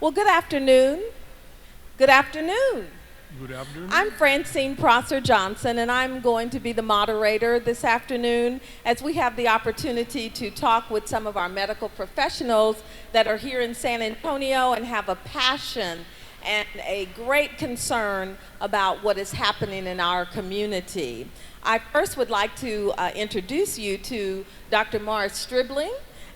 Well, good afternoon. Good afternoon. Good afternoon. I'm Francine Prosser Johnson, and I'm going to be the moderator this afternoon as we have the opportunity to talk with some of our medical professionals that are here in San Antonio and have a passion and a great concern about what is happening in our community. I first would like to introduce you to Dr. Morris Stribling.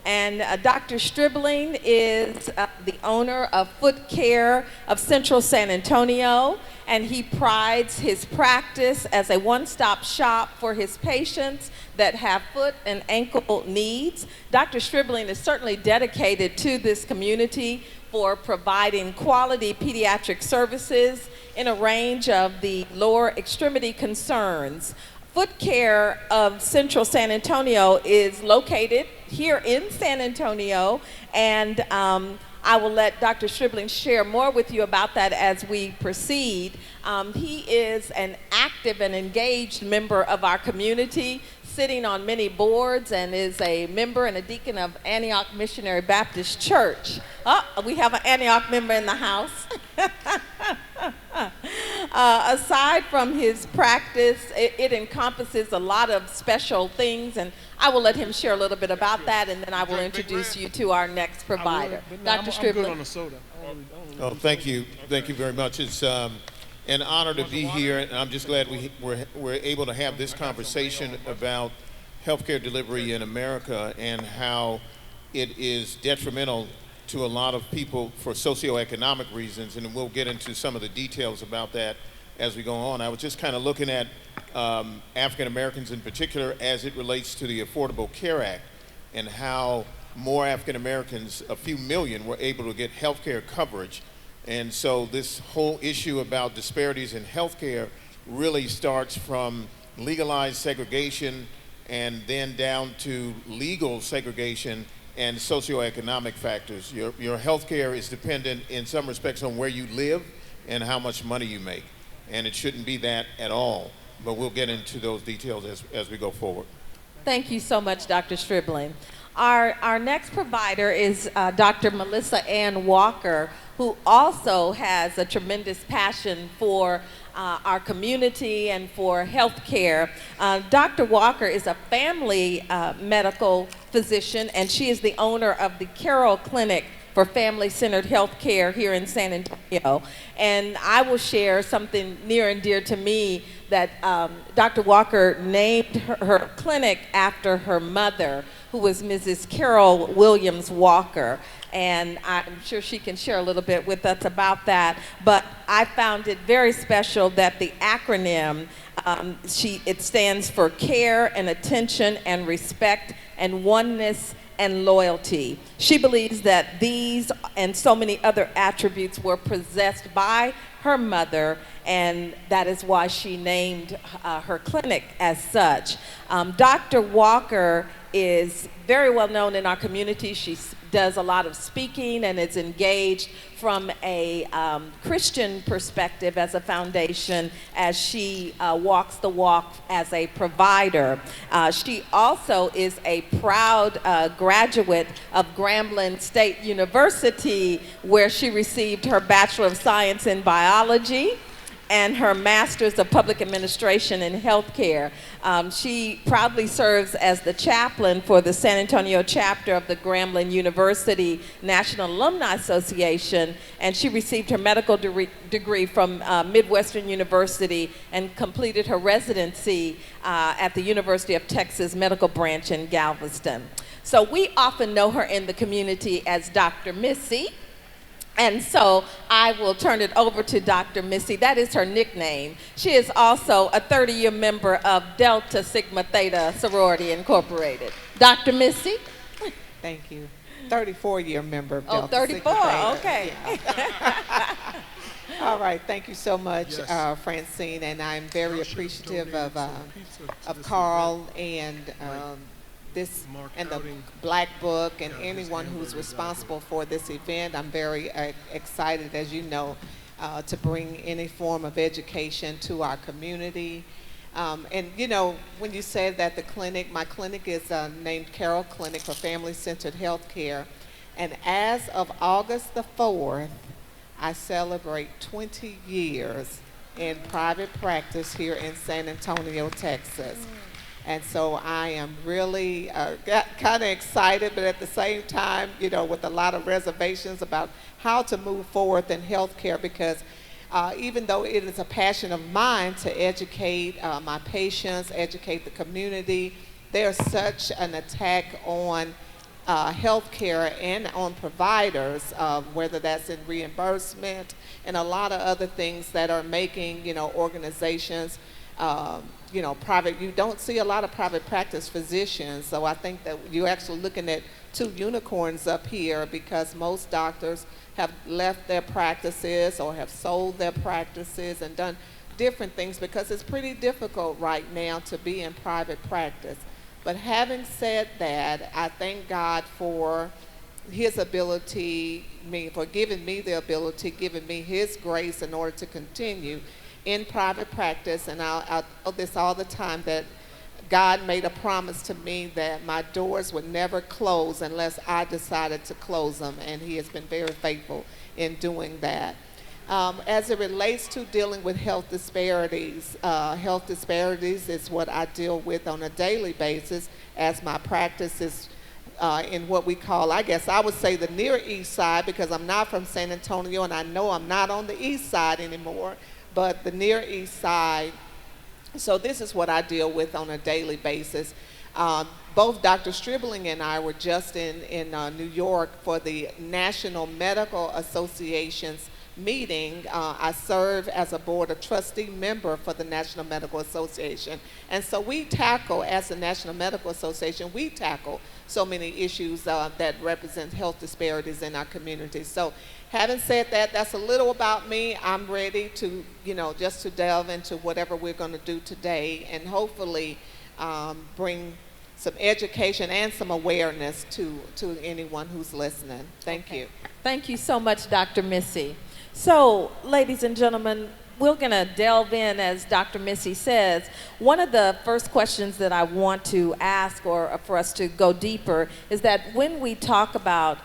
And Dr. Stribling is the owner of Foot Care of Central San Antonio, and he prides his practice as a one-stop shop for his patients that have foot and ankle needs. Dr. Stribling is certainly dedicated to this community for providing quality pediatric services in a range of the lower extremity concerns. Foot Care of Central San Antonio is located here in San Antonio, and I will let Dr. Stribling share more with you about that as we proceed. He is an active and engaged member of our community, sitting on many boards, and is a member and a deacon of Antioch Missionary Baptist Church. Oh, we have an Antioch member in the house. Aside from his practice, it encompasses a lot of special things, and I will let him share a little bit about that, and then I will introduce you to our next provider. Dr. Stribling. I'm good on the soda. Oh, thank you. Thank you very much. It's an honor to be here, and I'm just glad we're able to have this conversation about healthcare delivery in America and how it is detrimental to a lot of people for socioeconomic reasons, and we'll get into some of the details about that as we go on. I was just kind of looking at African Americans in particular as it relates to the Affordable Care Act and how more African Americans, a few million, were able to get health care coverage. And so this whole issue about disparities in healthcare really starts from legalized segregation and then down to legal segregation and socioeconomic factors. Your healthcare is dependent in some respects on where you live and how much money you make. And it shouldn't be that at all. But we'll get into those details as we go forward. Thank you so much, Dr. Stribling. Our next provider is Dr. Melissa Ann Walker, who also has a tremendous passion for our community and for health care. Dr. Walker is a family medical physician, and she is the owner of the Carroll Clinic for family-centered health care here in San Antonio. And I will share something near and dear to me that Dr. Walker named her clinic after her mother, who was Mrs. Carol Williams Walker. And I'm sure she can share a little bit with us about that. But I found it very special that the acronym, it stands for care and attention and respect and oneness and loyalty. She believes that these and so many other attributes were possessed by her mother, and that is why she named her clinic as such. Dr. Walker is very well known in our community. She does a lot of speaking and is engaged from a Christian perspective as a foundation as she walks the walk as a provider. She also is a proud graduate of Grambling State University, where she received her Bachelor of Science in Biology and her Master's of Public Administration in Healthcare. She proudly serves as the chaplain for the San Antonio chapter of the Grambling University National Alumni Association, and she received her medical degree from Midwestern University and completed her residency at the University of Texas Medical Branch in Galveston. So we often know her in the community as Dr. Missy. And so I will turn it over to Dr. Missy. That is her nickname. She is also a 30-year member of Delta Sigma Theta Sorority Incorporated. Dr. Missy? Thank you. 34-year member of Oh, Delta 34, Sigma Theta. okay. Yeah. All right, thank you so much, Yes. Francine, and I'm very appreciative of Pizza to this Carl and this Mark and the Outing. Black Book and Yeah, this anyone who's hamburger is responsible for this event. I'm very excited, as you know, to bring any form of education to our community. And you know, when you said that my clinic is named Carroll Clinic for Family Centered Health Care, And as of August the 4th, I celebrate 20 years in private practice here in San Antonio, Texas. And so I am really kind of excited, but at the same time, with a lot of reservations about how to move forward in healthcare, because even though it is a passion of mine to educate my patients, educate the community, there's such an attack on healthcare and on providers, whether that's in reimbursement and a lot of other things that are making, organizations, private. You don't see a lot of private practice physicians, so I think that you're actually looking at two unicorns up here, because most doctors have left their practices or have sold their practices and done different things, because it's pretty difficult right now to be in private practice. But having said that, I thank God for his ability, for giving me the ability, giving me his grace in order to continue in private practice. And I tell this all the time, that God made a promise to me that my doors would never close unless I decided to close them, and he has been very faithful in doing that. As it relates to dealing with health disparities is what I deal with on a daily basis, as my practice is in what we call, I guess I would say, the Near East Side, because I'm not from San Antonio and I know I'm not on the East Side anymore, but the Near East Side. So this is what I deal with on a daily basis. Both Dr. Stribling and I were just in New York for the National Medical Association's meeting. I serve as a board of trustee member for the National Medical Association. And so we tackle, as the National Medical Association, we tackle so many issues that represent health disparities in our community. So having said that, that's a little about me. I'm ready to, just to delve into whatever we're going to do today, and hopefully bring some education and some awareness to anyone who's listening. Thank you. Thank you so much, Dr. Missy. So, ladies and gentlemen, we're going to delve in, as Dr. Missy says. One of the first questions that I want to ask, or for us to go deeper, is that when we talk about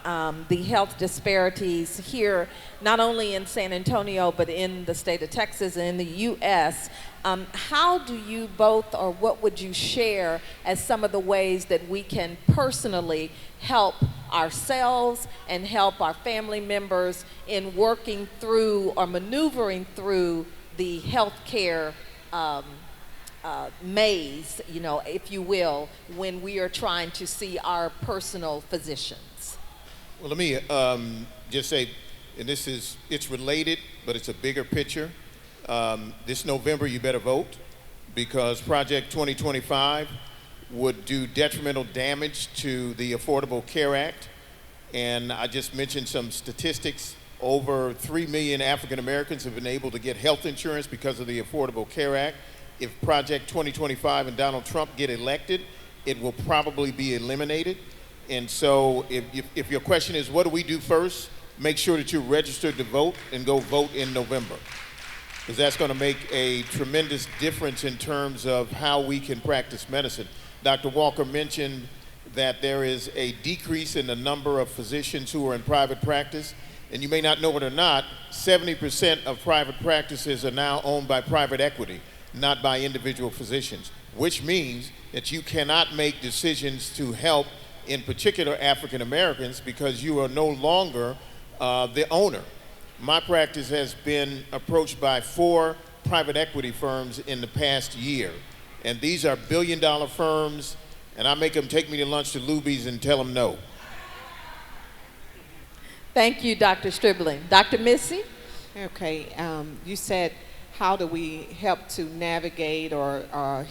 the health disparities here, not only in San Antonio, but in the state of Texas and in the U.S., how do you both, or what would you share as some of the ways that we can personally help ourselves and help our family members in working through or maneuvering through the healthcare maze, if you will, when we are trying to see our personal physicians? Well, let me just say, and it's related, but it's a bigger picture. This November, you better vote, because Project 2025 would do detrimental damage to the Affordable Care Act. And I just mentioned some statistics. Over 3 million African Americans have been able to get health insurance because of the Affordable Care Act. If Project 2025 and Donald Trump get elected, it will probably be eliminated. And so if your question is, what do we do first? Make sure that you're registered to vote and go vote in November, because that's going to make a tremendous difference in terms of how we can practice medicine. Dr. Walker mentioned that there is a decrease in the number of physicians who are in private practice. And you may not know it or not, 70% of private practices are now owned by private equity, not by individual physicians, which means that you cannot make decisions to help, in particular, African Americans, because you are no longer the owner. My practice has been approached by 4 private equity firms in the past year. And these are billion-dollar firms, and I make them take me to lunch to Luby's and tell them no. Thank you, Dr. Stribling. Dr. Missy? Okay, you said, how do we help to navigate or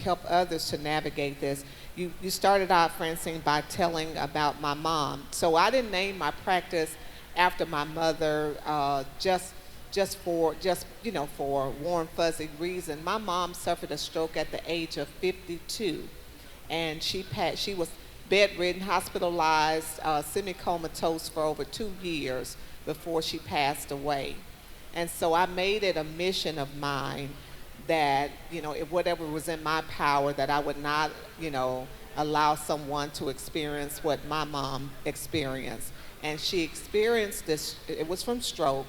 help others to navigate this? You started out, Francine, by telling about my mom. So I didn't name my practice after my mother just for warm, fuzzy reason. My mom suffered a stroke at the age of 52, and she was bedridden, hospitalized, semi-comatose for over 2 years before she passed away. And so I made it a mission of mine that, if whatever was in my power, that I would not, allow someone to experience what my mom experienced. and she experienced this. It was from stroke,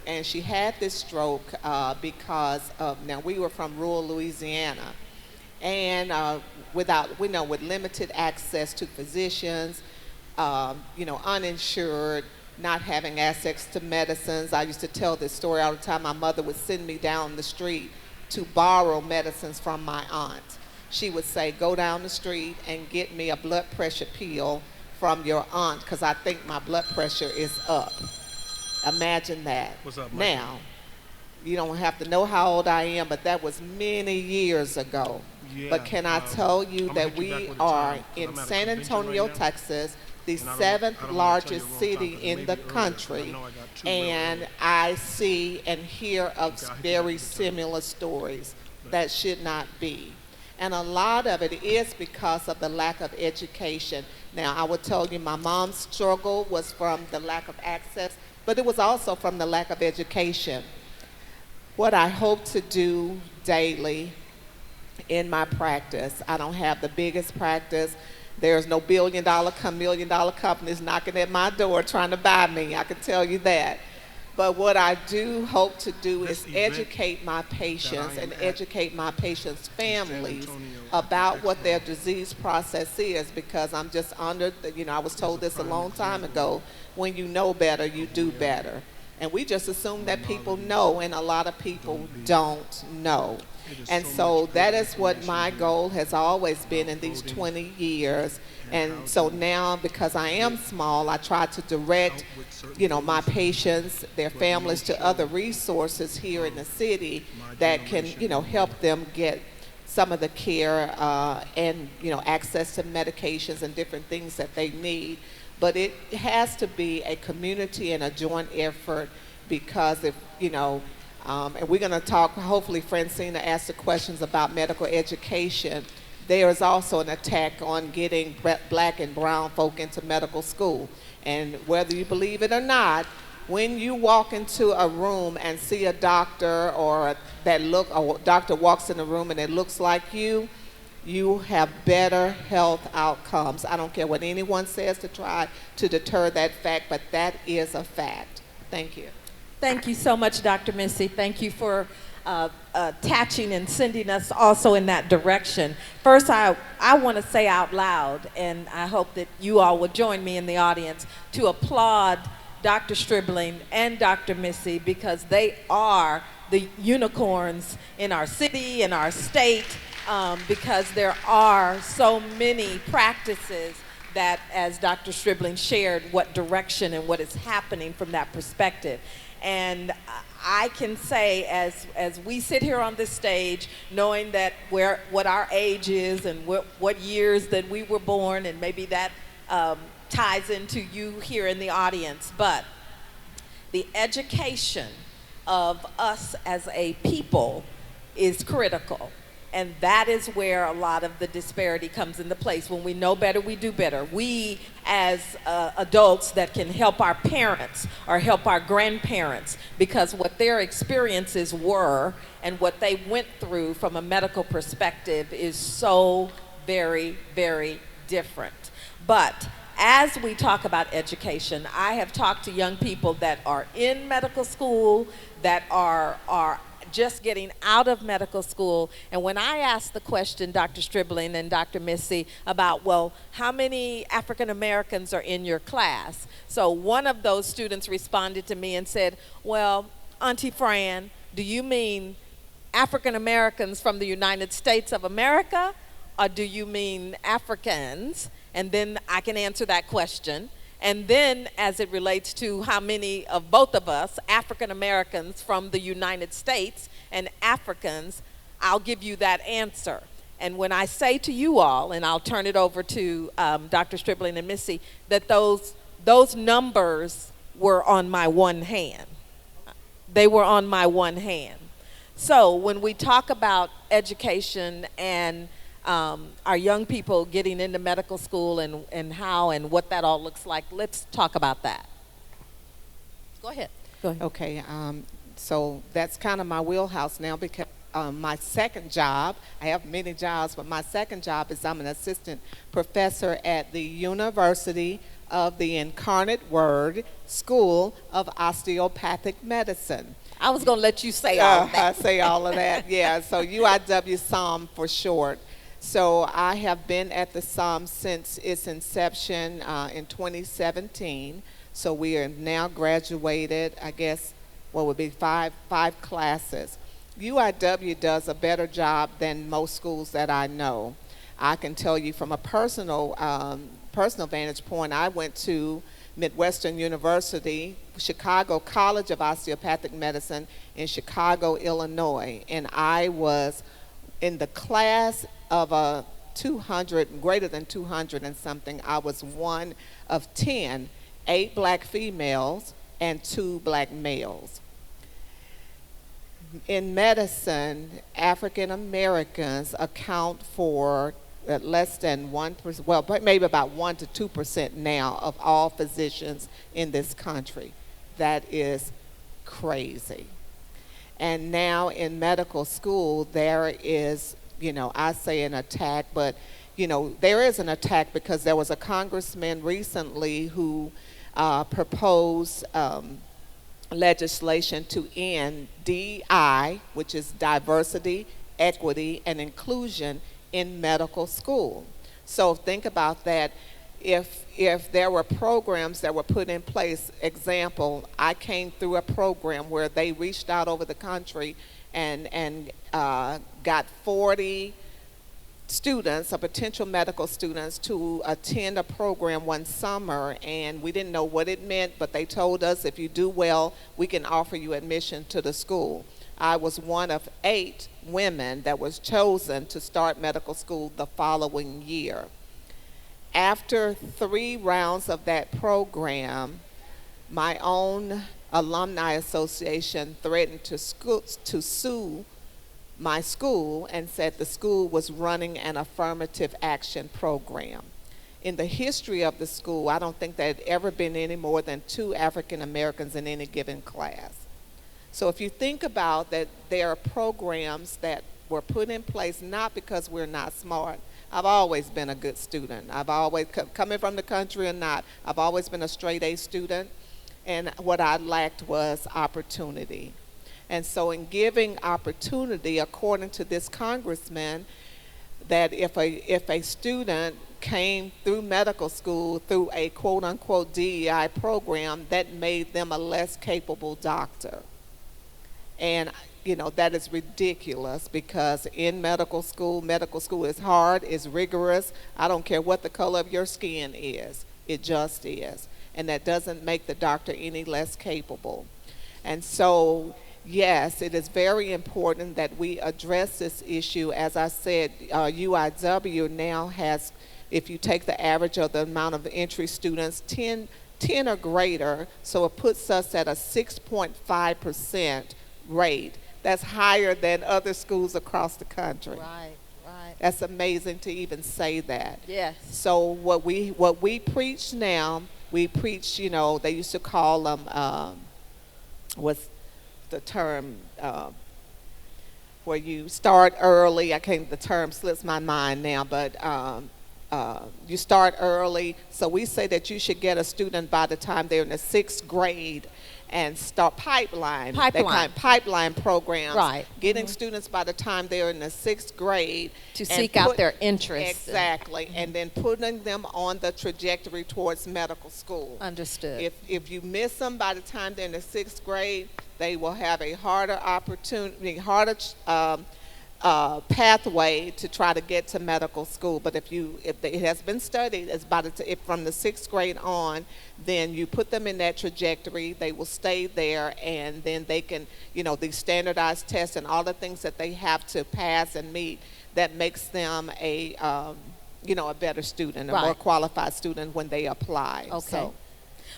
and she had this stroke because of, now we were from rural Louisiana, and with limited access to physicians, uninsured, not having access to medicines. I used to tell this story all the time. My mother would send me down the street to borrow medicines from my aunt. She would say, go down the street and get me a blood pressure pill from your aunt because I think my blood pressure is up. Imagine that. What's up, Mike? Now, you don't have to know how old I am, but that was many years ago. Yeah, But can I tell you I'm that gonna hit you we back with a are time, 'cause in I'm at a San convention Antonio, right now, Texas, the and I don't seventh wanna tell largest you the wrong city time, 'cause in maybe the earlier, 'cause I country, know I got two real and early. I see and hear of Okay, I'll hit you back very with a time. similar stories that should not be. And a lot of it is because of the lack of education. Now, I will tell you, my mom's struggle was from the lack of access, but it was also from the lack of education. What I hope to do daily in my practice, I don't have the biggest practice. There's no million dollar companies knocking at my door trying to buy me, I can tell you that. But what I do hope to do This is event educate my patients that I am and at educate my patients' families Antonio about what their Expo. disease process is, because I'm just under, I was told this a long time ago, when you know better, you do better. And we just assume that people know, and a lot of people don't know. It is And so so much that great is what my information goal has always been in these voting 20 years. and And how so to now, because I am small, I try to direct, out with certain my things. patients, their But families we to show other resources here in the city my that can, generation help them get some of the care and, access to medications and different things that they need. But it has to be a community and a joint effort, because if, and we're going to talk, hopefully Francina asked the questions about medical education. There is also an attack on getting black and brown folk into medical school. And whether you believe it or not, when you walk into a room and see a doctor or a doctor walks in the room and it looks like you have better health outcomes. I don't care what anyone says to try to deter that fact, but that is a fact. Thank you. Thank you so much, Dr. Missy. Thank you for attaching and sending us also in that direction. First, I want to say out loud, and I hope that you all will join me in the audience, to applaud Dr. Stribling and Dr. Missy, because they are the unicorns in our city, in our state, because there are so many practices that, as Dr. Stribling shared, what direction and what is happening from that perspective. And I can say, as we sit here on this stage, knowing that what our age is and what years that we were born, and maybe that ties into you here in the audience, but the education of us as a people is critical. And that is where a lot of the disparity comes into place. When we know better, we do better. We, as adults that can help our parents or help our grandparents, because what their experiences were and what they went through from a medical perspective is so very, very different. But as we talk about education, I have talked to young people that are in medical school, that are just getting out of medical school. And when I asked the question, Dr. Stribling and Dr. Missy, about, well, how many African Americans are in your class? So one of those students responded to me and said, well, Auntie Fran, do you mean African Americans from the United States of America, or do you mean Africans? And then I can answer that question. And then as it relates to how many of both of us, African Americans from the United States and Africans, I'll give you that answer. And when I say to you all, and I'll turn it over to Dr. Stribling and Missy, that those numbers were on my one hand. They were on my one hand. So when we talk about education and our young people getting into medical school and how and what that all looks like, let's talk about that. Go ahead. Go ahead. Okay, so that's kind of my wheelhouse now, because my second job, I have many jobs, but my second job is I'm an assistant professor at the University of the Incarnate Word School of Osteopathic Medicine. I was going to let you say all of I that. say all of that, yeah. So UIW SOM for short. So I have been at the SOM since its inception in 2017. So we are now graduated, I guess, what would be five classes. UIW does a better job than most schools that I know. I can tell you from a personal vantage point, I went to Midwestern University, Chicago College of Osteopathic Medicine in Chicago, Illinois, and I was in the class of a 200, greater than 200 and something. I was one of 10, 8 black females and 2 black males. In medicine, African Americans account for less than 1%, well, maybe about 1 to 2% now of all physicians in this country. That is crazy. And now in medical school, there is, I say an attack, but, there is an attack because there was a congressman recently who proposed legislation to end DI, which is diversity, equity, and inclusion in medical school. So think about that. If there were programs that were put in place, example, I came through a program where they reached out over the country and got 40 students, or potential medical students, to attend a program one summer, and we didn't know what it meant, but they told us if you do well, we can offer you admission to the school. I was one of 8 women that was chosen to start medical school the following year. After 3 rounds of that program, my own alumni association threatened to sue my school and said the school was running an affirmative action program. In the history of the school, I don't think there had ever been any more than 2 African Americans in any given class. So if you think about that, there are programs that were put in place not because we're not smart. I've always been a good student. I've always, coming from the country or not, I've always been a straight A student, and what I lacked was opportunity. And so in giving opportunity, according to this congressman, that if a student came through medical school through a quote-unquote DEI program, that made them a less capable doctor. And that is ridiculous, because in medical school is hard, it's rigorous. I don't care what the color of your skin is. It just is. And that doesn't make the doctor any less capable. And so, yes, it is very important that we address this issue. As I said, UIW now has, if you take the average of the amount of entry students, 10 or greater, so it puts us at a 6.5% rate. That's higher than other schools across the country. Right, right. That's amazing to even say that. Yes. So what we preach now, we preach, they used to call them, what's the term, where you start early. The term slips my mind now, but you start early. So we say that you should get a student by the time they're in the 6th grade and start pipeline programs. Right. Getting students by the time they're in the 6th grade. To seek out their interests. Exactly. And then putting them on the trajectory towards medical school. Understood. If you miss them by the time they're in the 6th grade, they will have a harder pathway to try to get to medical school. But if it has been studied, if from the 6th grade on, then you put them in that trajectory, they will stay there, and then they can, these standardized tests and all the things that they have to pass and meet, that makes them a better student, a more qualified student when they apply. Okay. So,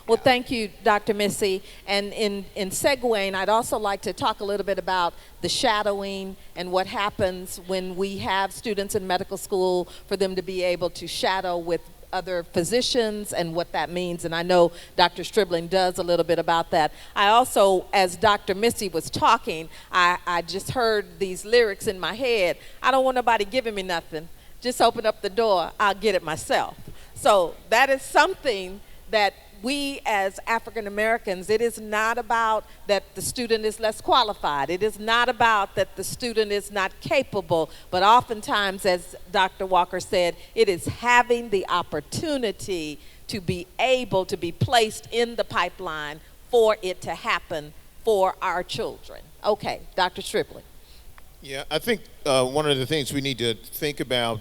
well, thank you, Dr. Missy. And in segueing, I'd also like to talk a little bit about the shadowing and what happens when we have students in medical school, for them to be able to shadow with other physicians and what that means. And I know Dr. Stribling does a little bit about that. I also, as Dr. Missy was talking, I just heard these lyrics in my head. I don't want nobody giving me nothing. Just open up the door. I'll get it myself. So that is something that we as African Americans, it is not about that the student is less qualified. It is not about that the student is not capable, but oftentimes, as Dr. Walker said, it is having the opportunity to be able to be placed in the pipeline for it to happen for our children. Okay, Dr. Stribling. Yeah, I think one of the things we need to think about,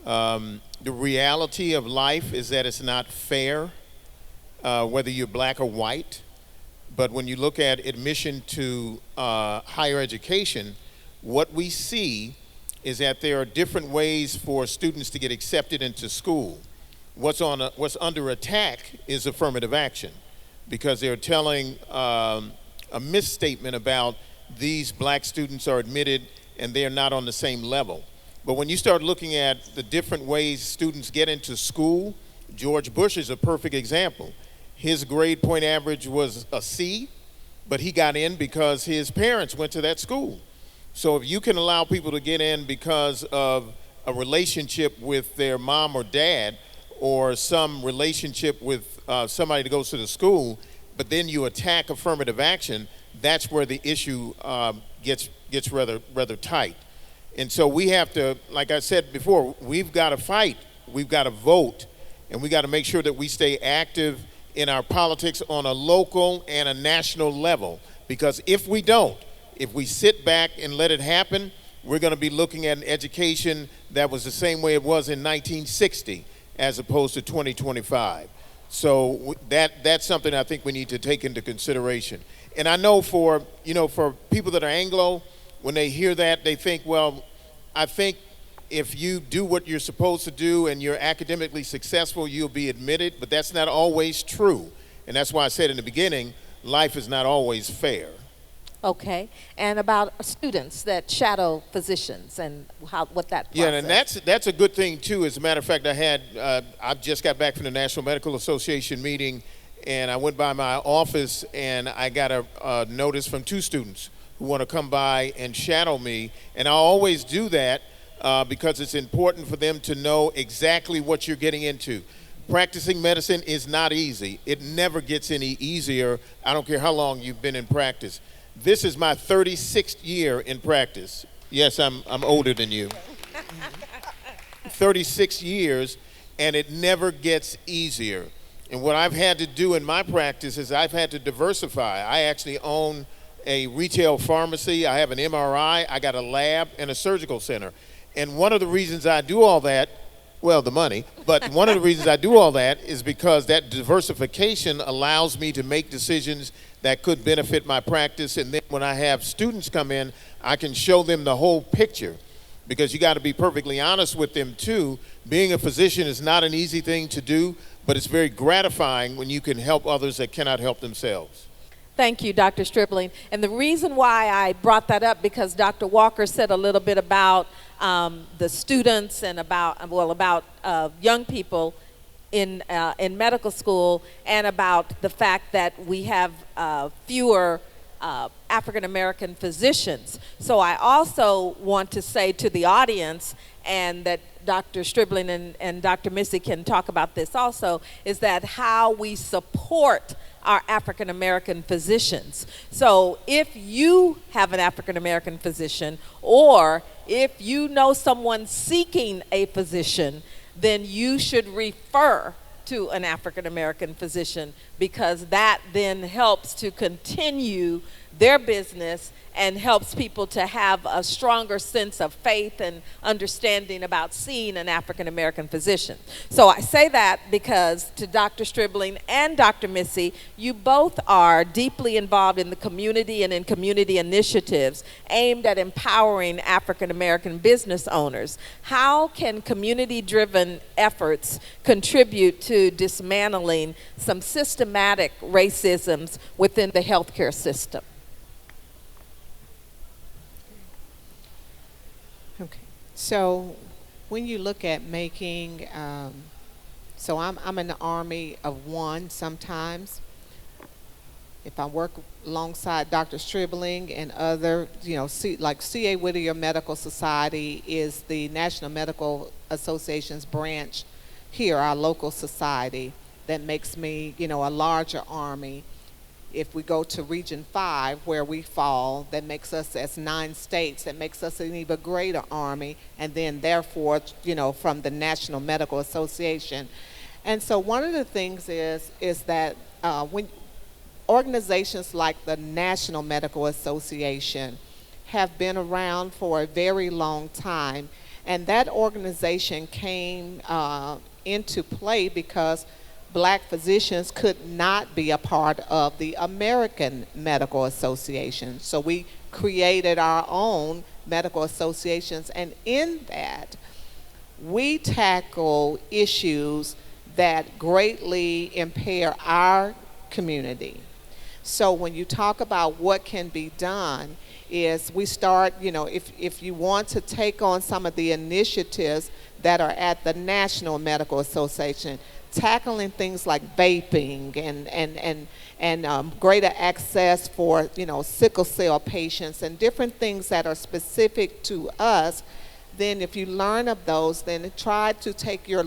the reality of life is that it's not fair, whether you're black or white. But when you look at admission to higher education, what we see is that there are different ways for students to get accepted into school. What's under attack is affirmative action, because they're telling a misstatement about these black students are admitted and they're not on the same level. But when you start looking at the different ways students get into school, George Bush is a perfect example. His grade point average was a C, but he got in because his parents went to that school. So if you can allow people to get in because of a relationship with their mom or dad, or some relationship with somebody that goes to the school, but then you attack affirmative action, that's where the issue gets rather tight. And so we have to, like I said before, we've got to fight, we've got to vote, and we got to make sure that we stay active in our politics on a local and a national level. Because if we don't, if we sit back and let it happen, we're going to be looking at an education that was the same way it was in 1960 as opposed to 2025. So that's something I think we need to take into consideration. And I know for people that are Anglo, when they hear that, they think, well, I think if you do what you're supposed to do and you're academically successful, you'll be admitted, but that's not always true. And that's why I said in the beginning, life is not always fair. Okay, and about students that shadow physicians and what that process. Yeah, and that's a good thing too. As a matter of fact, I just got back from the National Medical Association meeting, and I went by my office and I got a notice from 2 students who want to come by and shadow me, and I always do that because it's important for them to know exactly what you're getting into. Practicing medicine is not easy. It never gets any easier. I don't care how long you've been in practice. This is my 36th year in practice. Yes, I'm older than you. 36 years, and it never gets easier. And what I've had to do in my practice is I've had to diversify. I actually own a retail pharmacy. I have an MRI. I got a lab and a surgical center. And one of the reasons I do all that, well, the money, but one of the reasons I do all that is because that diversification allows me to make decisions that could benefit my practice. And then when I have students come in, I can show them the whole picture, because you got to be perfectly honest with them too. Being a physician is not an easy thing to do, but it's very gratifying when you can help others that cannot help themselves. Thank you, Dr. Stribling. And the reason why I brought that up, because Dr. Walker said a little bit about the students and about young people in medical school, and about the fact that we have fewer African American physicians. So I also want to say to the audience, and that Dr. Stribling and Dr. Missy can talk about this also, is that how we support our African American physicians. So if you have an African American physician, or if you know someone seeking a physician, then you should refer to an African American physician, because that then helps to continue their business and helps people to have a stronger sense of faith and understanding about seeing an African American physician. So I say that because to Dr. Stribling and Dr. Missy, you both are deeply involved in the community and in community initiatives aimed at empowering African American business owners. How can community-driven efforts contribute to dismantling some systematic racisms within the healthcare system? Okay, so when you look at making, so I'm in the army of one sometimes. If I work alongside Dr. Stribling and other, like C.A. Whittier Medical Society is the National Medical Association's branch here, our local society. that makes me, a larger army. If we go to Region 5, where we fall, that makes us as 9 states, that makes us an even greater army, and then therefore, from the National Medical Association. And so one of the things is that when organizations like the National Medical Association have been around for a very long time, and that organization came into play because black physicians could not be a part of the American Medical Association. So we created our own medical associations, and in that, we tackle issues that greatly impair our community. So when you talk about what can be done, is we start, if you want to take on some of the initiatives that are at the National Medical Association, tackling things like vaping and greater access for sickle cell patients and different things that are specific to us, then if you learn of those, then try to take your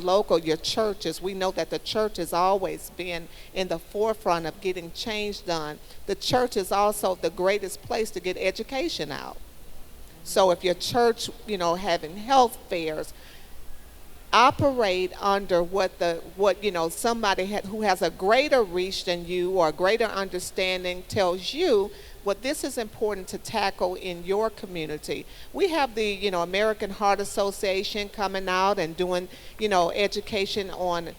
churches. We know that the church has always been in the forefront of getting change done. The church is also the greatest place to get education out. So if your church, having health fairs, operate under what somebody who has a greater reach than you or a greater understanding tells you what this is important to tackle in your community. We have the American Heart Association coming out and doing education on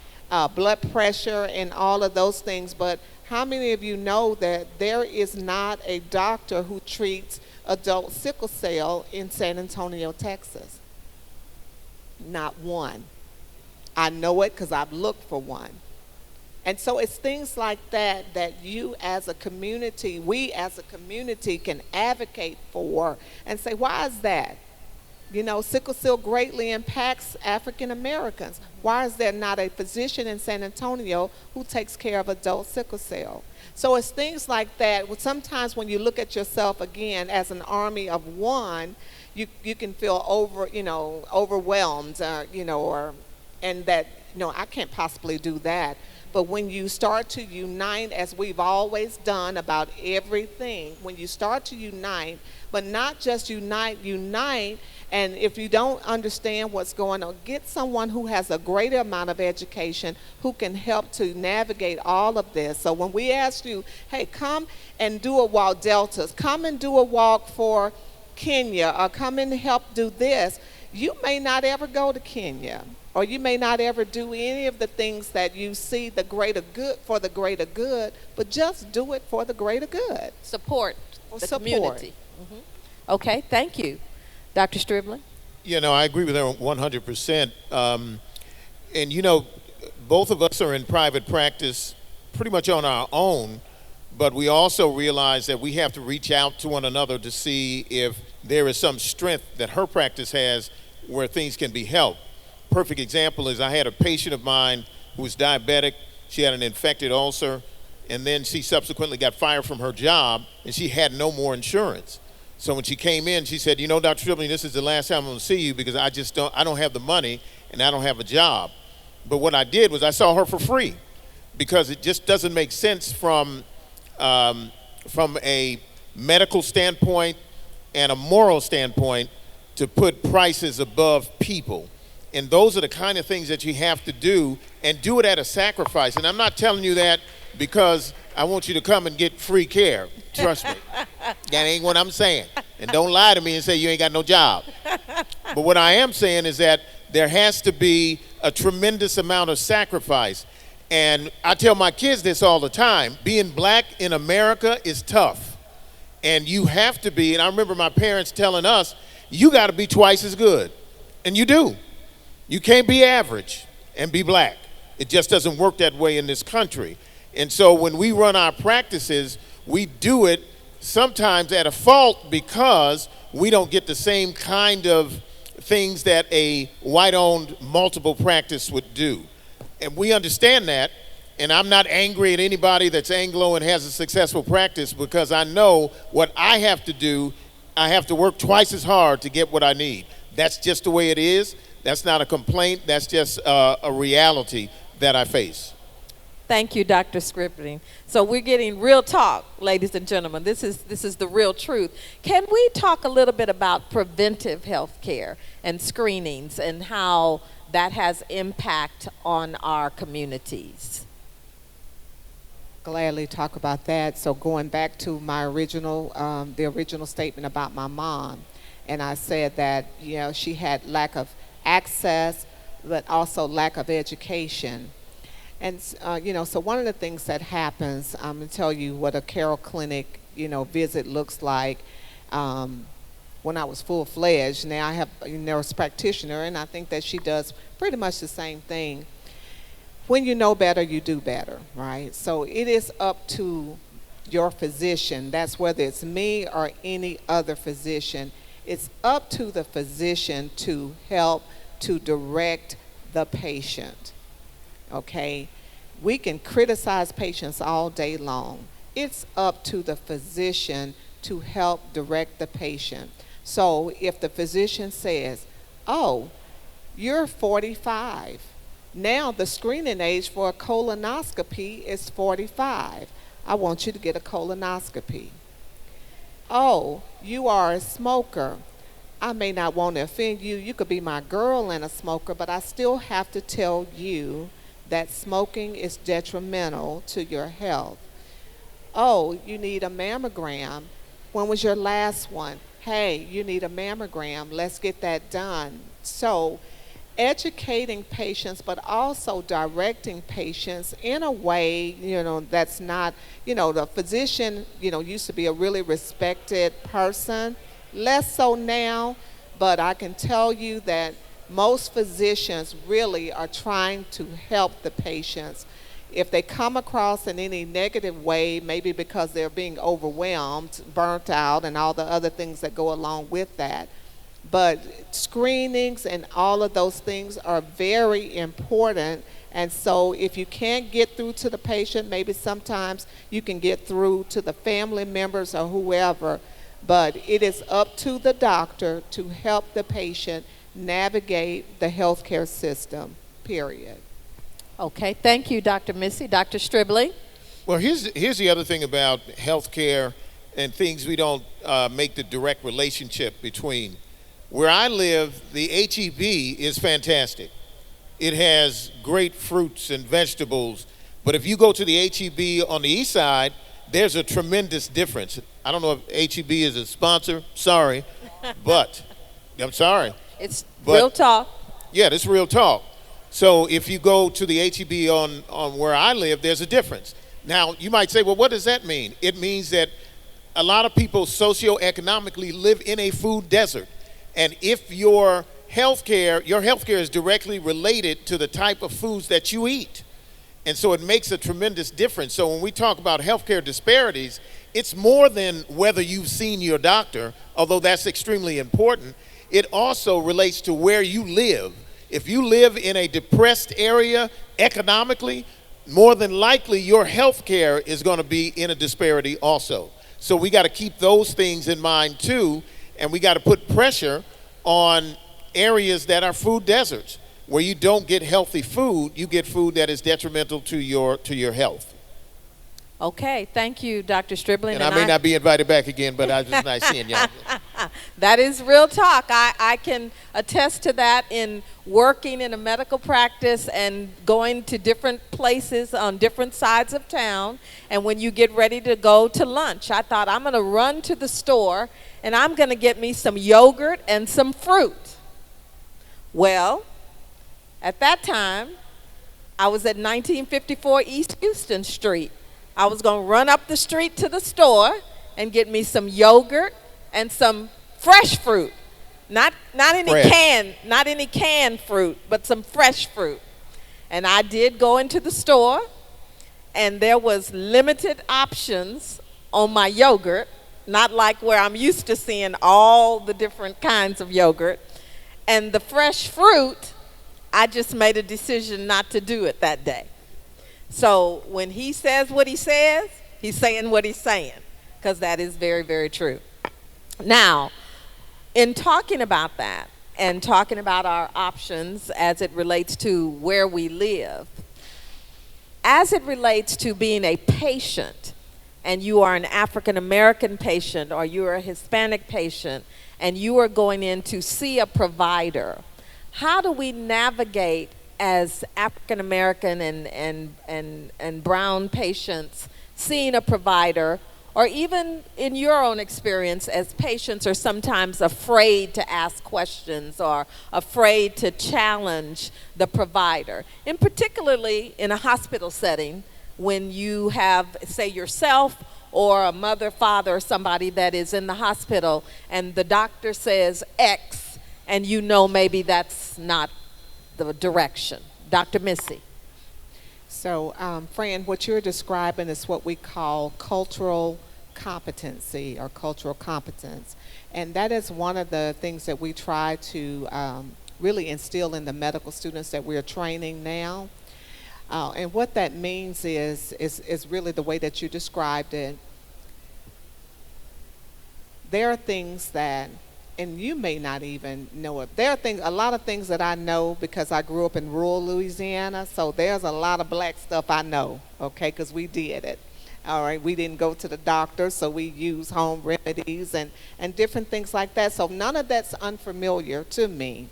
blood pressure and all of those things, but how many of you know that there is not a doctor who treats adult sickle cell in San Antonio, Texas? Not one. I know it because I've looked for one. And so it's things like that you as a community, we as a community can advocate for and say, why is that? Sickle cell greatly impacts African Americans. Why is there not a physician in San Antonio who takes care of adult sickle cell? So it's things like that. Sometimes when you look at yourself again as an army of one, you can feel overwhelmed, and that, I can't possibly do that. But when you start to unite, as we've always done about everything, when you start to unite, but not just unite, and if you don't understand what's going on, get someone who has a greater amount of education who can help to navigate all of this. So when we ask you, hey, come and do a walk, Deltas, come and do a walk for Kenya, or come and help do this, you may not ever go to Kenya, or you may not ever do any of the things that you see the greater good for the greater good, but just do it for the greater good. Support the community. Mm-hmm. Okay, thank you. Dr. Stribling? I agree with her 100%. And both of us are in private practice pretty much on our own, but we also realize that we have to reach out to one another to see if there is some strength that her practice has where things can be helped. Perfect example is I had a patient of mine who was diabetic. She had an infected ulcer, and then she subsequently got fired from her job, and she had no more insurance. So when she came in, she said, Dr. Stribling, this is the last time I'm going to see you because I don't have the money and I don't have a job. But what I did was I saw her for free because it just doesn't make sense from a medical standpoint and a moral standpoint to put prices above people. And those are the kind of things that you have to do, and do it at a sacrifice. And I'm not telling you that because I want you to come and get free care. Trust me. That ain't what I'm saying. And don't lie to me and say you ain't got no job. But what I am saying is that there has to be a tremendous amount of sacrifice. And I tell my kids this all the time. Being black in America is tough. And you have to be, and I remember my parents telling us, you got to be twice as good. And you do. You can't be average and be black. It just doesn't work that way in this country. And so when we run our practices, we do it sometimes at a fault because we don't get the same kind of things that a white-owned multiple practice would do. And we understand that, and I'm not angry at anybody that's Anglo and has a successful practice because I know what I have to do. I have to work twice as hard to get what I need. That's just the way it is. That's not a complaint. That's just a reality that I face. Thank you, Dr. Stribling. So we're getting real talk, ladies and gentlemen. This is the real truth. Can we talk a little bit about preventive health care and screenings and how that has impact on our communities? Gladly talk about that. So going back to my original, the original statement about my mom, and I said that she had lack of access, but also lack of education. And so one of the things that happens, I'm gonna tell you what a Carroll Clinic visit looks like. When I was full fledged, now I have a nurse practitioner, and I think that she does pretty much the same thing. When you know better, you do better, right? So it is up to your physician. That's whether it's me or any other physician. It's up to the physician to help to direct the patient. Okay? We can criticize patients all day long. It's up to the physician to help direct the patient. So if the physician says, oh, you're 45. Now the screening age for a colonoscopy is 45. I want you to get a colonoscopy. Oh, you are a smoker. I may not want to offend you. You could be my girl and a smoker, but I still have to tell you that smoking is detrimental to your health. Oh, you need a mammogram. When was your last one? Hey, you need a mammogram. Let's get that done. So educating patients, but also directing patients in a way, that's not, the physician, used to be a really respected person, less so now, but I can tell you that most physicians really are trying to help the patients. If they come across in any negative way, maybe because they're being overwhelmed, burnt out, and all the other things that go along with that. But screenings and all of those things are very important. And so if you can't get through to the patient, maybe sometimes you can get through to the family members or whoever. But it is up to the doctor to help the patient navigate the healthcare system, period. Okay, thank you, Dr. Missy. Dr. Stribling? Well, here's the other thing about healthcare and things we don't make the direct relationship between. Where I live, the HEB is fantastic. It has great fruits and vegetables. But if you go to the HEB on the east side, there's a tremendous difference. I don't know if HEB is a sponsor. Sorry. But, I'm sorry. It's real talk. Yeah, that's real talk. So if you go to the HEB on where I live, there's a difference. Now, you might say, well, what does that mean? It means that a lot of people socioeconomically live in a food desert. And if your healthcare is directly related to the type of foods that you eat. And so it makes a tremendous difference. So when we talk about healthcare disparities, it's more than whether you've seen your doctor, although that's extremely important. It also relates to where you live. If you live in a depressed area economically, more than likely your healthcare is going to be in a disparity also. So we got to keep those things in mind too. And we got to put pressure on areas that are food deserts, where you don't get healthy food, you get food that is detrimental to your health. Okay, thank you, Dr. Stribling. And I may not be invited back again, but I was just nice seeing y'all. That is real talk. I can attest to that in working in a medical practice and going to different places on different sides of town. And when you get ready to go to lunch, I thought I'm going to run to the store and I'm going to get me some yogurt and some fruit. Well, at that time, I was at 1954 East Houston Street. I was going to run up the street to the store and get me some yogurt and some fresh fruit. Not any canned fruit, but some fresh fruit. And I did go into the store, and there was limited options on my yogurt, not like where I'm used to seeing all the different kinds of yogurt. And the fresh fruit, I just made a decision not to do it that day. So when he says what he says, he's saying what he's saying, because that is very, very true. Now, in talking about that and talking about our options as it relates to where we live, as it relates to being a patient, and you are an African American patient or you are a Hispanic patient, and you are going in to see a provider, how do we navigate as African American and brown patients seeing a provider, or even in your own experience as patients are sometimes afraid to ask questions or afraid to challenge the provider, and particularly in a hospital setting when you have, say, yourself or a mother, father, or somebody that is in the hospital and the doctor says X and you know maybe that's not the direction. Dr. Missy. So, Fran, what you're describing is what we call cultural competency or cultural competence. And that is one of the things that we try to really instill in the medical students that we're training now. And what that means is really the way that you described it. There are things that, and you may not even know it. There are things, a lot of things that I know because I grew up in rural Louisiana. So there's a lot of black stuff I know, okay, because we did it. All right, we didn't go to the doctor, so we use home remedies and different things like that. So none of that's unfamiliar to me.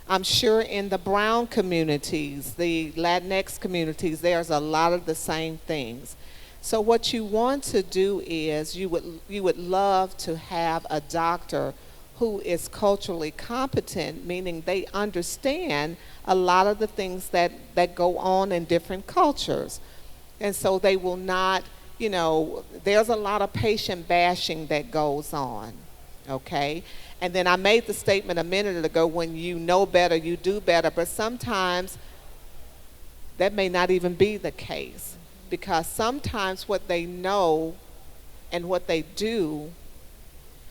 I'm sure in the brown communities, the Latinx communities, there's a lot of the same things. So what you want to do is you would love to have a doctor who is culturally competent, meaning they understand a lot of the things that go on in different cultures. And so they will not, there's a lot of patient bashing that goes on, okay? And then I made the statement a minute ago, when you know better, you do better. But sometimes that may not even be the case, because sometimes what they know and what they do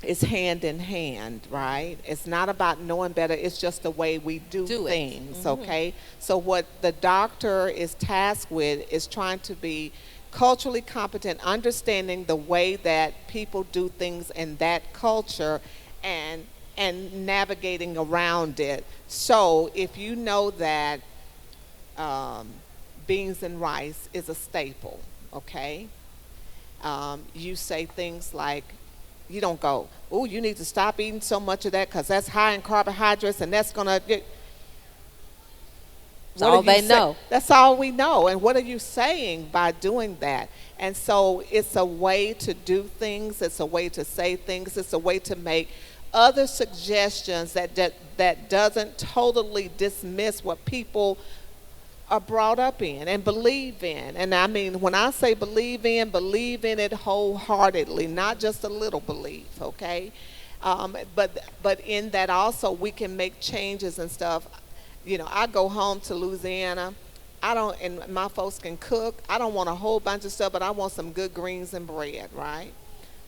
is hand in hand, right? It's not about knowing better. It's just the way we do things, okay? So what the doctor is tasked with is trying to be culturally competent, understanding the way that people do things in that culture and navigating around it. So if you know that beans and rice is a staple, okay? You say things like, you don't go, oh, you need to stop eating so much of that because that's high in carbohydrates and that's going to get... That's all they know. That's all we know. And what are you saying by doing that? And so it's a way to do things. It's a way to say things. It's a way to make other suggestions that doesn't totally dismiss what people are brought up in and believe in. And I mean, when I say believe in it wholeheartedly, not just a little belief, okay? But in that also we can make changes and stuff. I go home to Louisiana. And my folks can cook. I don't want a whole bunch of stuff, but I want some good greens and bread, right?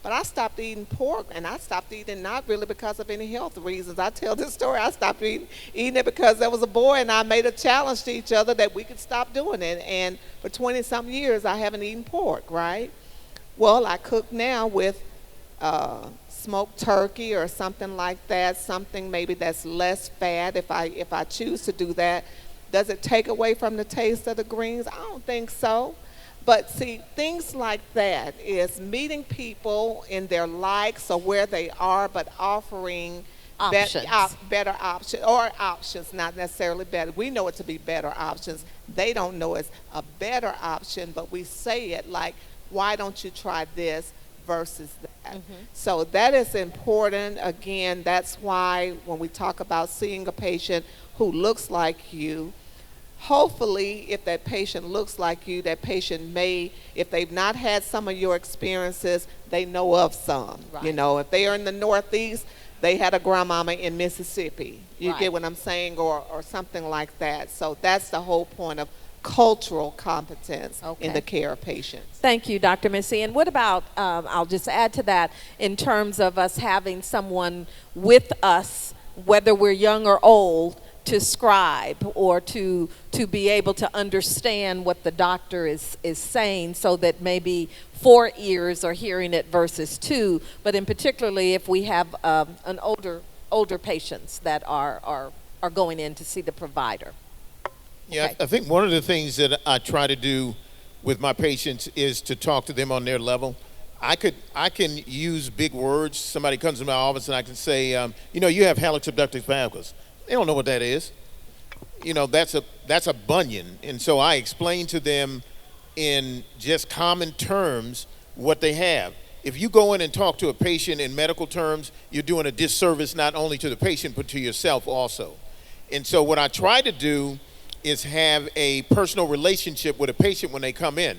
But I stopped eating pork, and I stopped eating not really because of any health reasons. I tell this story, I stopped eating it because there was a boy and I made a challenge to each other that we could stop doing it. And for 20-some years, I haven't eaten pork, right? Well, I cook now with smoked turkey or something like that, something maybe that's less fat if I choose to do that. Does it take away from the taste of the greens? I don't think so. But see, things like that is meeting people in their likes or where they are, but offering options. Better options, or options, not necessarily better. We know it to be better options. They don't know it's a better option, but we say it like, why don't you try this versus that? So that is important. Again, that's why when we talk about seeing a patient who looks like you, hopefully, if that patient looks like you, that patient may, if they've not had some of your experiences, they know of some. Right. If they are in the Northeast, they had a grandmama in Mississippi. You get what I'm saying? Or something like that. So that's the whole point of cultural competence in the care of patients. Thank you, Dr. Missy. And what about, I'll just add to that, in terms of us having someone with us, whether we're young or old, to scribe or to be able to understand what the doctor is saying, so that maybe 4 ears are hearing it versus 2, but in particularly if we have an older patients that are going in to see the provider. Yeah, I think one of the things that I try to do with my patients is to talk to them on their level. I can use big words. Somebody comes to my office and I can say, you have hallux abductus valgus. They don't know what that is. That's a bunion. And so I explain to them in just common terms what they have. If you go in and talk to a patient in medical terms, you're doing a disservice not only to the patient but to yourself also. And so what I try to do is have a personal relationship with a patient when they come in.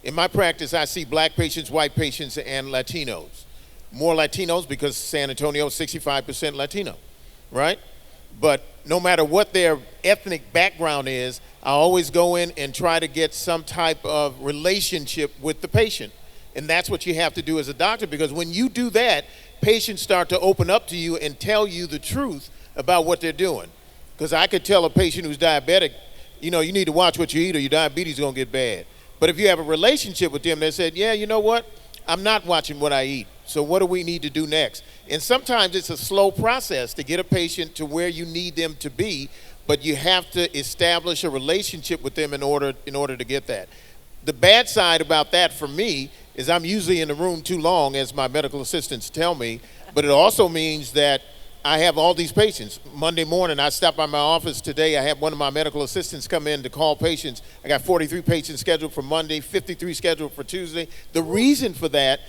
In my practice, I see black patients, white patients, and Latinos. More Latinos because San Antonio is 65% Latino, right? But no matter what their ethnic background is, I always go in and try to get some type of relationship with the patient. And that's what you have to do as a doctor, because when you do that, patients start to open up to you and tell you the truth about what they're doing. Because I could tell a patient who's diabetic, you need to watch what you eat or your diabetes is going to get bad. But if you have a relationship with them, they said, yeah, you know what? I'm not watching what I eat. So what do we need to do next? And sometimes it's a slow process to get a patient to where you need them to be, but you have to establish a relationship with them in order to get that. The bad side about that for me is I'm usually in the room too long, as my medical assistants tell me, but it also means that I have all these patients. Monday morning, I stopped by my office today. I had one of my medical assistants come in to call patients. I got 43 patients scheduled for Monday, 53 scheduled for Tuesday. The reason for that,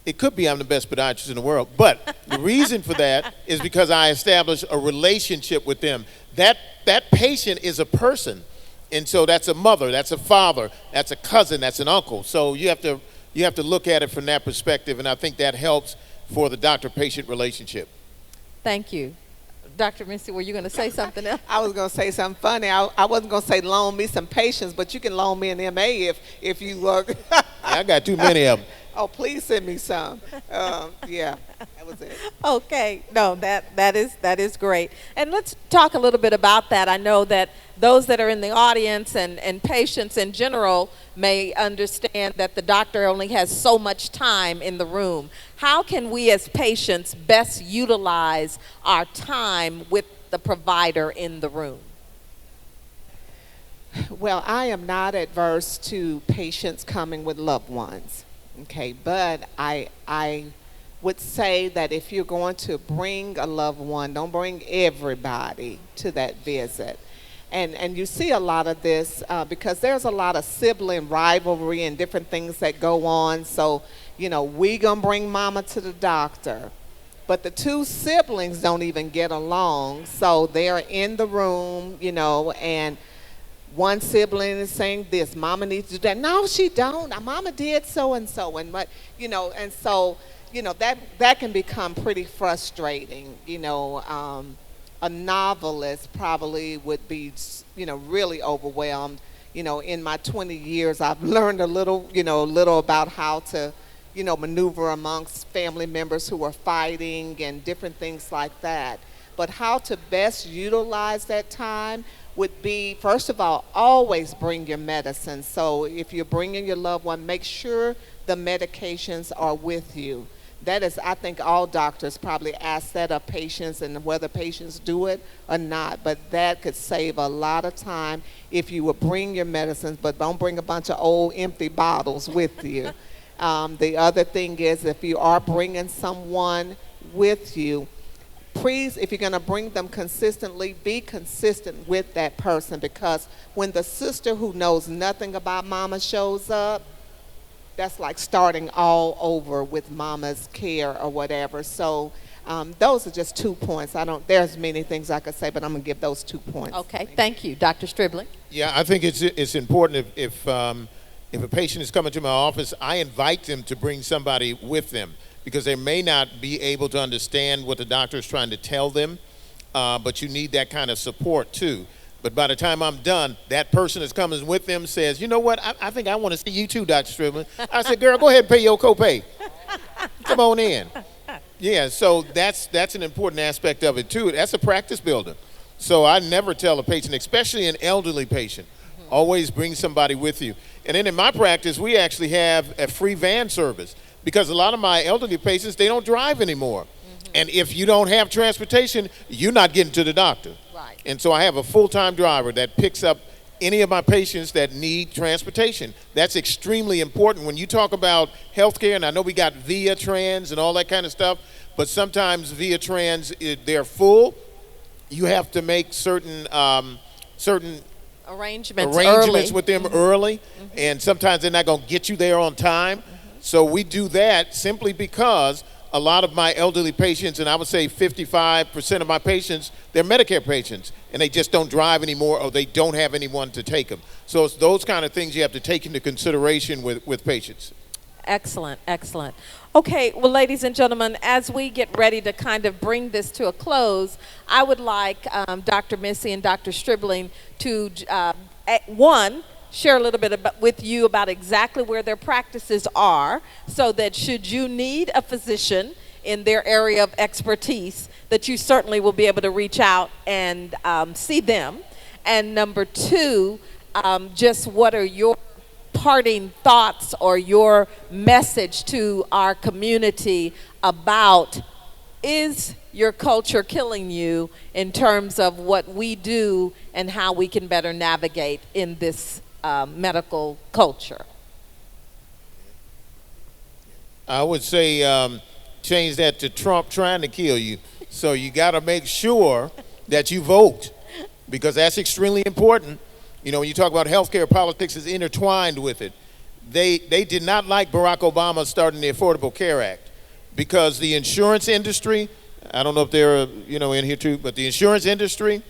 it could be I'm the best podiatrist in the world, but the reason for that is because I established a relationship with them. That patient is a person. And so that's a mother, that's a father, that's a cousin, that's an uncle. So you have to look at it from that perspective, and I think that helps for the doctor-patient relationship. Thank you. Dr. Missy, were you going to say something else? I was going to say something funny. I wasn't going to say loan me some patience, but you can loan me an MA if you look. I got too many of them. Oh, please send me some. Yeah, that was it. Okay, no, that is great. And let's talk a little bit about that. I know that those that are in the audience and patients in general may understand that the doctor only has so much time in the room. How can we as patients best utilize our time with the provider in the room? Well, I am not adverse to patients coming with loved ones. Okay, but I would say that if you're going to bring a loved one, don't bring everybody to that visit. And you see a lot of this because there's a lot of sibling rivalry and different things that go on. So, we gonna bring mama to the doctor. But the two siblings don't even get along. So they're in the room, and one sibling is saying this, mama needs to do that. No, she don't. Mama did so and so. And so, that can become pretty frustrating. A novelist probably would be, really overwhelmed. In my 20 years, I've learned a little about how to, maneuver amongst family members who are fighting and different things like that. But how to best utilize that time would be, first of all, always bring your medicine. So if you're bringing your loved one, make sure the medications are with you. That is, I think all doctors probably ask that of patients and whether patients do it or not, but that could save a lot of time if you would bring your medicines, but don't bring a bunch of old empty bottles with you. The other thing is if you are bringing someone with you, please, if you're going to bring them consistently, be consistent with that person, because when the sister who knows nothing about mama shows up, that's like starting all over with mama's care or whatever. So those are just 2 points. There's many things I could say, but I'm going to give those 2 points. Okay, thank you. Dr. Stribling? Yeah, I think it's important if a patient is coming to my office, I invite them to bring somebody with them, because they may not be able to understand what the doctor is trying to tell them, but you need that kind of support too. But by the time I'm done, that person that's coming with them says, you know what, I think I want to see you too, Dr. Stribling. I said, girl, go ahead and pay your copay. Come on in. Yeah, so that's an important aspect of it too. That's a practice builder. So I never tell a patient, especially an elderly patient, always bring somebody with you. And then in my practice, we actually have a free van service, because a lot of my elderly patients, they don't drive anymore. And if you don't have transportation, you're not getting to the doctor. Right. And so I have a full-time driver that picks up any of my patients that need transportation. That's extremely important. When you talk about healthcare, and I know we got Via Trans and all that kind of stuff, but sometimes Via Trans, they're full. You have to make certain Arrangements arrangements early. with them early, and sometimes they're not going to get you there on time. So we do that simply because a lot of my elderly patients, and I would say 55% of my patients, they're Medicare patients, and they just don't drive anymore, or they don't have anyone to take them. So it's those kind of things you have to take into consideration with patients. Excellent, excellent. Okay, well, ladies and gentlemen, as we get ready to kind of bring this to a close, I would like Dr. Missy and Dr. Stribling to, one, share a little bit with you about exactly where their practices are, so that should you need a physician in their area of expertise, that you certainly will be able to reach out and see them. And number two, just what are your parting thoughts or your message to our community about, is your culture killing you in terms of what we do and how we can better navigate in this medical culture? I would say change that to Trump trying to kill you. So you got to make sure that you vote, because that's extremely important. You know, when you talk about healthcare, politics is intertwined with it. They did not like Barack Obama starting the Affordable Care Act, because the insurance industry, I don't know if they're in here too, but the insurance industry,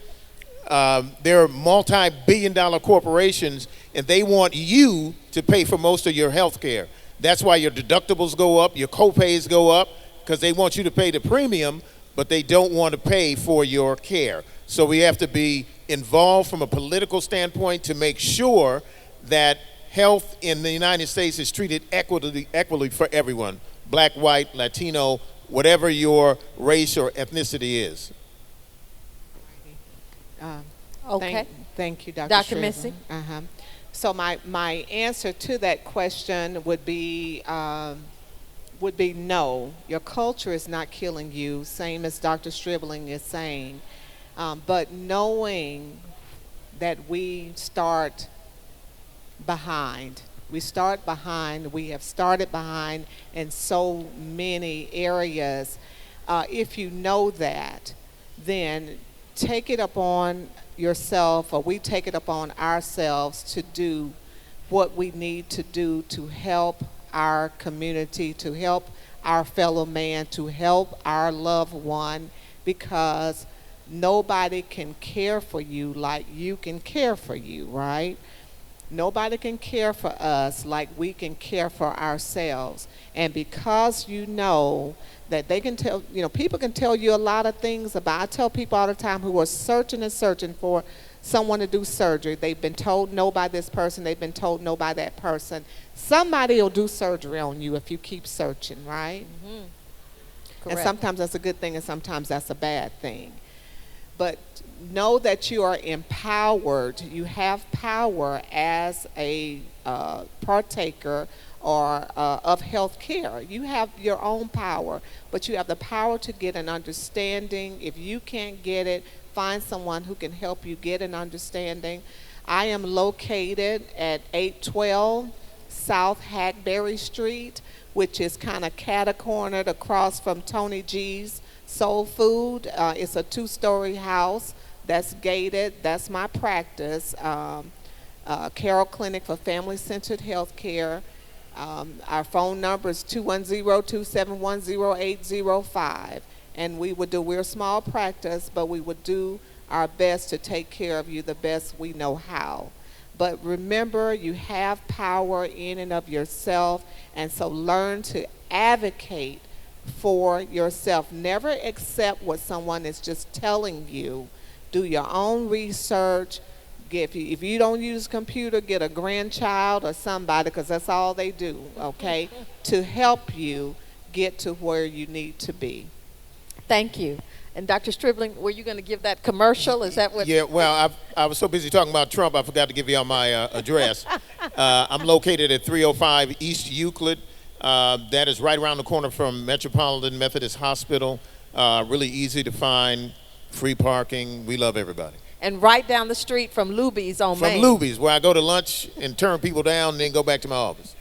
they're multi-billion-dollar corporations, and they want you to pay for most of your health care. That's why your deductibles go up, your co-pays go up, because they want you to pay the premium, but they don't want to pay for your care. So we have to be involved from a political standpoint to make sure that health in the United States is treated equally for everyone, black, white, Latino, whatever your race or ethnicity is. Okay. Thank you, Dr. Dr. Stribling. Missy? So my answer to that question would be no. Your culture is not killing you, same as Dr. Stribling is saying. But knowing that we start behind. We have started behind in so many areas. If you know that, then take it upon yourself, or we take it upon ourselves to do what we need to do to help our community, to help our fellow man, to help our loved one, because nobody can care for you like you can care for you, right? Nobody can care for us like we can care for ourselves. And because you know that they can tell, people can tell you a lot of things about, I tell people all the time who are searching and searching for someone to do surgery. They've been told no by this person, they've been told no by that person. Somebody will do surgery on you if you keep searching, right? Mm-hmm. And sometimes that's a good thing and sometimes that's a bad thing. But know that you are empowered. You have power as a partaker or of health care. You have your own power, but you have the power to get an understanding. If you can't get it, find someone who can help you get an understanding. I am located at 812 South Hackberry Street, which is kind of catty-cornered across from Tony G's Soul Food. It's a 2-story house that's gated. That's my practice. Carroll Clinic for Family-Centered Health Care. Our phone number is 210-271-0805. And we're a small practice, but we would do our best to take care of you the best we know how. But remember, you have power in and of yourself, and so learn to advocate for yourself. Never accept what someone is just telling you. Do your own research. If you don't use a computer, get a grandchild or somebody, because that's all they do, okay, to help you get to where you need to be. Thank you. And Dr. Stribling, were you going to give that commercial? Is that what? Yeah, well, I was so busy talking about Trump, I forgot to give you all my address. I'm located at 305 East Euclid. That is right around the corner from Metropolitan Methodist Hospital. Really easy to find, free parking. We love everybody. and right down the street from Luby's on From Main. Luby's, where I go to lunch and turn people down and then go back to my office.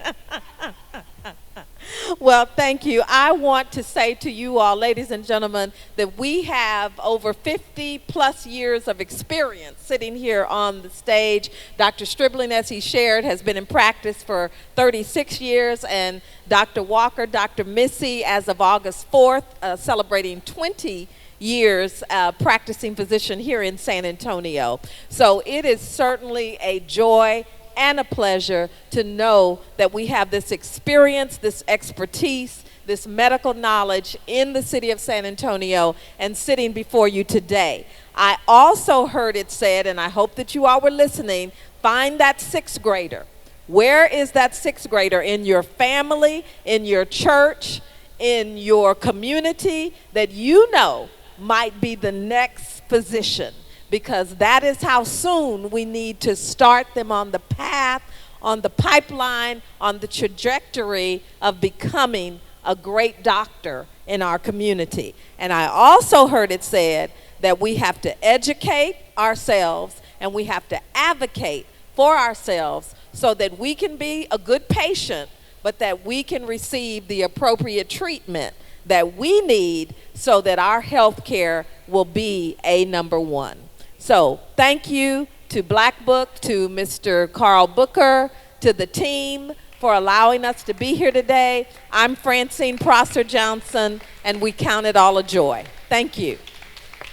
Well, thank you. I want to say to you all, ladies and gentlemen, that we have over 50 plus years of experience sitting here on the stage. Dr. Stribling, as he shared, has been in practice for 36 years, and Dr. Walker, Dr. Missy, as of August 4th, celebrating 20 years practicing physician here in San Antonio. So it is certainly a joy and a pleasure to know that we have this experience, this expertise, this medical knowledge in the city of San Antonio and sitting before you today. I also heard it said, and I hope that you all were listening, find that sixth grader. Where is that sixth grader in your family, in your church, in your community that you know might be the next physician? Because that is how soon we need to start them on the path, on the pipeline, on the trajectory of becoming a great doctor in our community. And I also heard it said that we have to educate ourselves and we have to advocate for ourselves so that we can be a good patient, but that we can receive the appropriate treatment that we need so that our health care will be number one. So thank you to Black Book, to Mr. Carl Booker, to the team for allowing us to be here today. I'm Francine Prosser Johnson, and we count it all a joy. Thank you.